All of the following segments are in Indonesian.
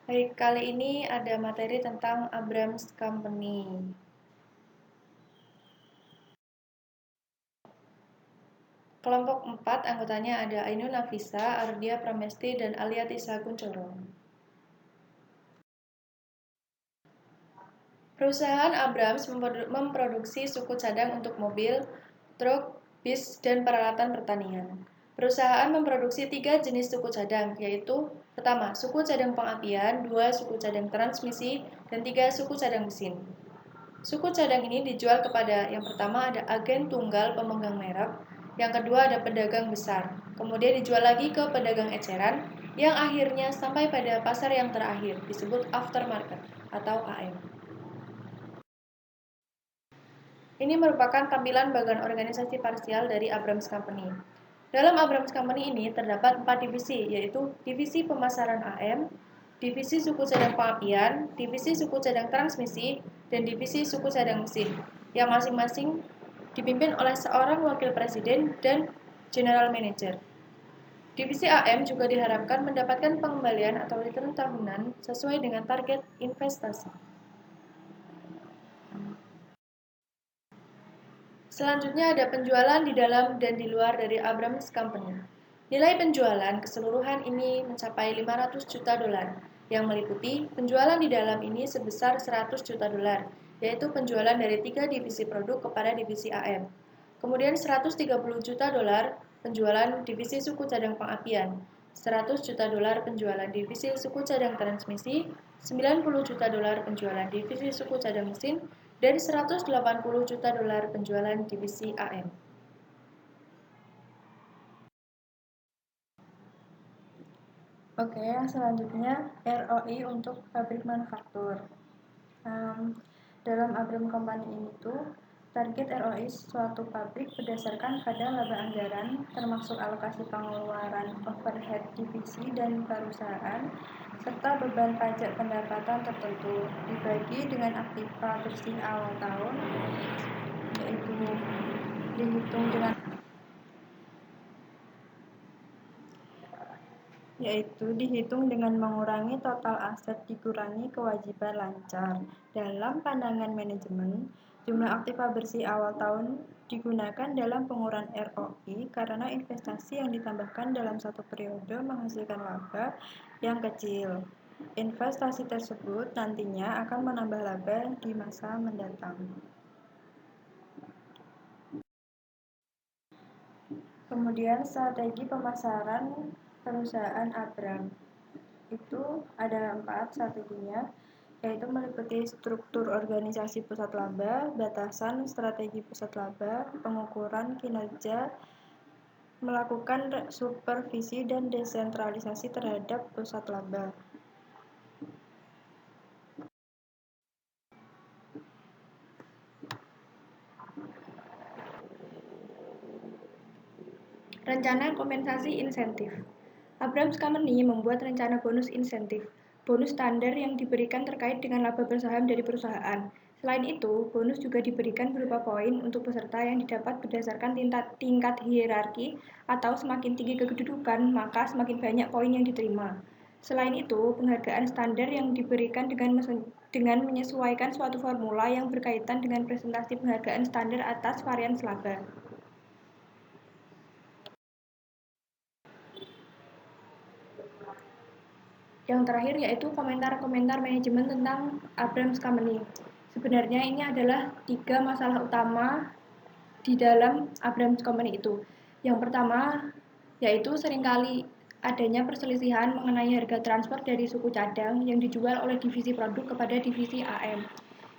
Baik, kali ini ada materi tentang Abrams Company. Kelompok 4 anggotanya ada Ainun Nafisa, Ardia Pramesti, dan Aliati Sakuncoro. Perusahaan Abrams memproduksi suku cadang untuk mobil, truk, bis, dan peralatan pertanian. Perusahaan memproduksi 3 jenis suku cadang, yaitu pertama, suku cadang pengapian, 2 suku cadang transmisi, dan 3 suku cadang mesin. Suku cadang ini dijual kepada yang pertama ada agen tunggal pemegang merek, yang kedua ada pedagang besar, kemudian dijual lagi ke pedagang eceran, yang akhirnya sampai pada pasar yang terakhir, disebut aftermarket atau AM. Ini merupakan tampilan bagian organisasi parsial dari Abrams Company. Dalam Abrams Company ini terdapat 4 divisi, yaitu divisi pemasaran AM, divisi suku cadang pengapian, divisi suku cadang transmisi, dan divisi suku cadang mesin, yang masing-masing dipimpin oleh seorang wakil presiden dan general manager. Divisi AM juga diharapkan mendapatkan pengembalian atau return tahunan sesuai dengan target investasi. Selanjutnya ada penjualan di dalam dan di luar dari Abrams Company. Nilai penjualan keseluruhan ini mencapai 500 juta dolar, yang meliputi penjualan di dalam ini sebesar 100 juta dolar, yaitu penjualan dari 3 divisi produk kepada divisi AM. Kemudian 130 juta dolar penjualan divisi suku cadang pengapian, 100 juta dolar penjualan divisi suku cadang transmisi, 90 juta dolar penjualan divisi suku cadang mesin, dan 180 juta dolar penjualan divisi AM. Oke, yang selanjutnya ROI untuk pabrik manufaktur. Dalam Abrams Company ini tuh target ROI suatu pabrik berdasarkan pada laba anggaran termasuk alokasi pengeluaran overhead divisi dan perusahaan serta beban pajak pendapatan tertentu dibagi dengan aktiva bersih awal tahun, yaitu dihitung dengan mengurangi total aset dikurangi kewajiban lancar. Dalam pandangan manajemen, jumlah aktiva bersih awal tahun digunakan dalam pengurangan ROI karena investasi yang ditambahkan dalam satu periode menghasilkan laba yang kecil. Investasi tersebut nantinya akan menambah laba di masa mendatang. Kemudian strategi pemasaran perusahaan Abrams itu ada 4 strateginya, yaitu meliputi struktur organisasi pusat laba, batasan strategi pusat laba, pengukuran kinerja, melakukan supervisi dan desentralisasi terhadap pusat laba. Rencana kompensasi insentif. Abrams Company membuat rencana bonus insentif, bonus standar yang diberikan terkait dengan laba bersaham dari perusahaan. Selain itu, bonus juga diberikan berupa poin untuk peserta yang didapat berdasarkan tingkat hierarki atau semakin tinggi kedudukan, maka semakin banyak poin yang diterima. Selain itu, penghargaan standar yang diberikan dengan menyesuaikan suatu formula yang berkaitan dengan presentasi penghargaan standar atas varian laba. Yang terakhir yaitu komentar-komentar manajemen tentang Abrams Company. Sebenarnya ini adalah 3 masalah utama di dalam Abrams Company itu. Yang pertama yaitu seringkali adanya perselisihan mengenai harga transfer dari suku cadang yang dijual oleh divisi produk kepada divisi AM.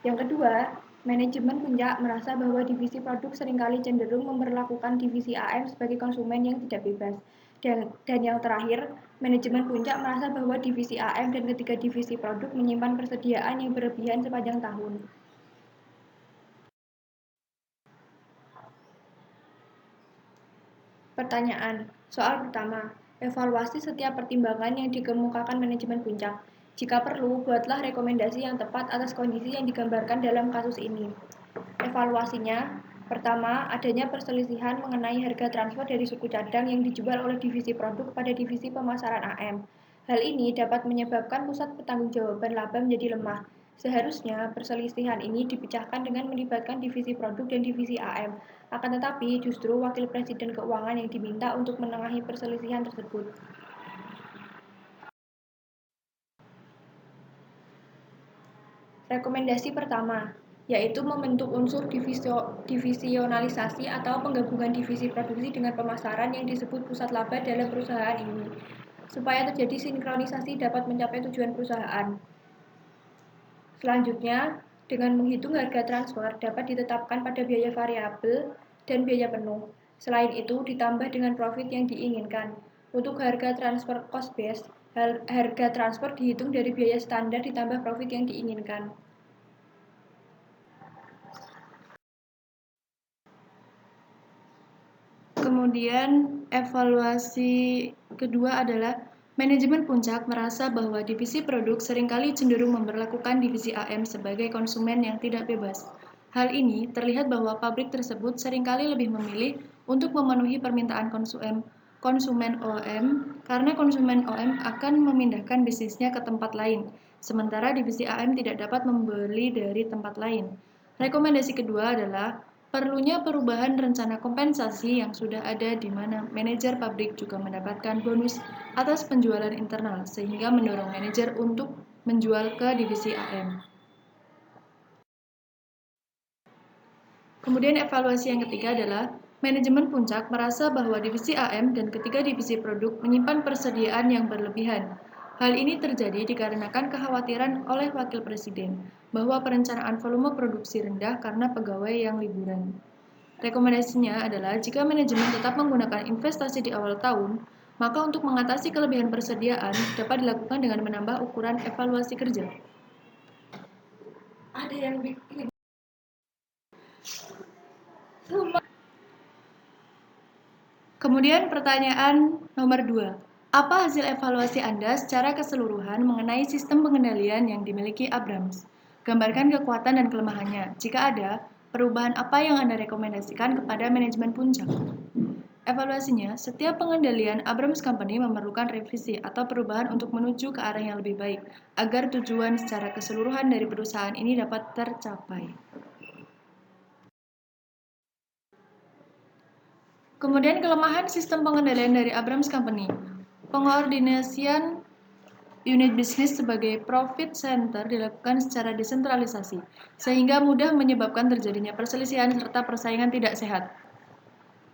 Yang kedua, manajemen Puncak merasa bahwa divisi produk seringkali cenderung memperlakukan divisi AM sebagai konsumen yang tidak bebas. Dan yang terakhir, manajemen Puncak merasa bahwa divisi AM dan ketiga divisi produk menyimpan persediaan yang berlebihan sepanjang tahun. Pertanyaan. Soal pertama, evaluasi setiap pertimbangan yang dikemukakan manajemen Puncak. Jika perlu, buatlah rekomendasi yang tepat atas kondisi yang digambarkan dalam kasus ini. Evaluasinya, pertama, adanya perselisihan mengenai harga transfer dari suku cadang yang dijual oleh divisi produk pada divisi pemasaran AM. Hal ini dapat menyebabkan pusat pertanggungjawaban laba menjadi lemah. Seharusnya perselisihan ini dipecahkan dengan melibatkan divisi produk dan divisi AM. Akan tetapi, justru Wakil Presiden Keuangan yang diminta untuk menengahi perselisihan tersebut. Rekomendasi pertama, yaitu membentuk unsur divisionalisasi atau penggabungan divisi produksi dengan pemasaran yang disebut pusat laba dalam perusahaan ini, supaya terjadi sinkronisasi dapat mencapai tujuan perusahaan. Selanjutnya, dengan menghitung harga transfer dapat ditetapkan pada biaya variabel dan biaya penuh. Selain itu, ditambah dengan profit yang diinginkan. Untuk harga transfer cost base, harga transfer dihitung dari biaya standar ditambah profit yang diinginkan. Kemudian evaluasi kedua adalah manajemen puncak merasa bahwa divisi produk seringkali cenderung memperlakukan divisi AM sebagai konsumen yang tidak bebas. Hal ini terlihat bahwa pabrik tersebut seringkali lebih memilih untuk memenuhi permintaan konsumen OEM karena konsumen OEM akan memindahkan bisnisnya ke tempat lain, sementara divisi AM tidak dapat membeli dari tempat lain. Rekomendasi kedua adalah perlunya perubahan rencana kompensasi yang sudah ada di mana manajer pabrik juga mendapatkan bonus atas penjualan internal sehingga mendorong manajer untuk menjual ke divisi AM. Kemudian evaluasi yang ketiga adalah manajemen puncak merasa bahwa divisi AM dan ketiga divisi produk menyimpan persediaan yang berlebihan. Hal ini terjadi dikarenakan kekhawatiran oleh Wakil Presiden bahwa perencanaan volume produksi rendah karena pegawai yang liburan. Rekomendasinya adalah jika manajemen tetap menggunakan investasi di awal tahun, maka untuk mengatasi kelebihan persediaan dapat dilakukan dengan menambah ukuran evaluasi kerja. Ada yang bikin. Kemudian pertanyaan nomor 2. Apa hasil evaluasi Anda secara keseluruhan mengenai sistem pengendalian yang dimiliki Abrams? Gambarkan kekuatan dan kelemahannya. Jika ada, perubahan apa yang Anda rekomendasikan kepada manajemen puncak? Evaluasinya, setiap pengendalian Abrams Company memerlukan revisi atau perubahan untuk menuju ke arah yang lebih baik, agar tujuan secara keseluruhan dari perusahaan ini dapat tercapai. Kemudian kelemahan sistem pengendalian dari Abrams Company. Pengordinasian unit bisnis sebagai profit center dilakukan secara desentralisasi, sehingga mudah menyebabkan terjadinya perselisihan serta persaingan tidak sehat.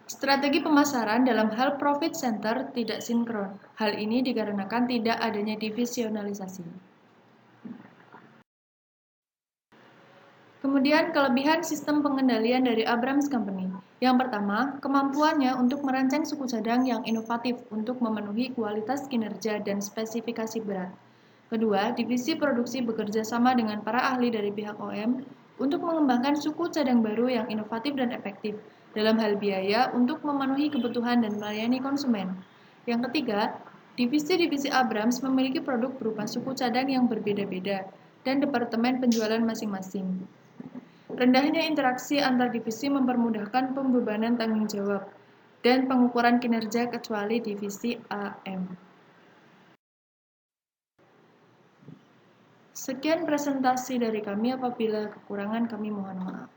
Strategi pemasaran dalam hal profit center tidak sinkron. Hal ini dikarenakan tidak adanya divisionalisasi. Kemudian kelebihan sistem pengendalian dari Abrams Company. Yang pertama, kemampuannya untuk merancang suku cadang yang inovatif untuk memenuhi kualitas kinerja dan spesifikasi berat. Kedua, divisi produksi bekerja sama dengan para ahli dari pihak OEM untuk mengembangkan suku cadang baru yang inovatif dan efektif dalam hal biaya untuk memenuhi kebutuhan dan melayani konsumen. Yang ketiga, divisi-divisi Abrams memiliki produk berupa suku cadang yang berbeda-beda dan departemen penjualan masing-masing. Rendahnya interaksi antar divisi mempermudahkan pembebanan tanggung jawab dan pengukuran kinerja kecuali divisi AM. Sekian presentasi dari kami, apabila kekurangan kami mohon maaf.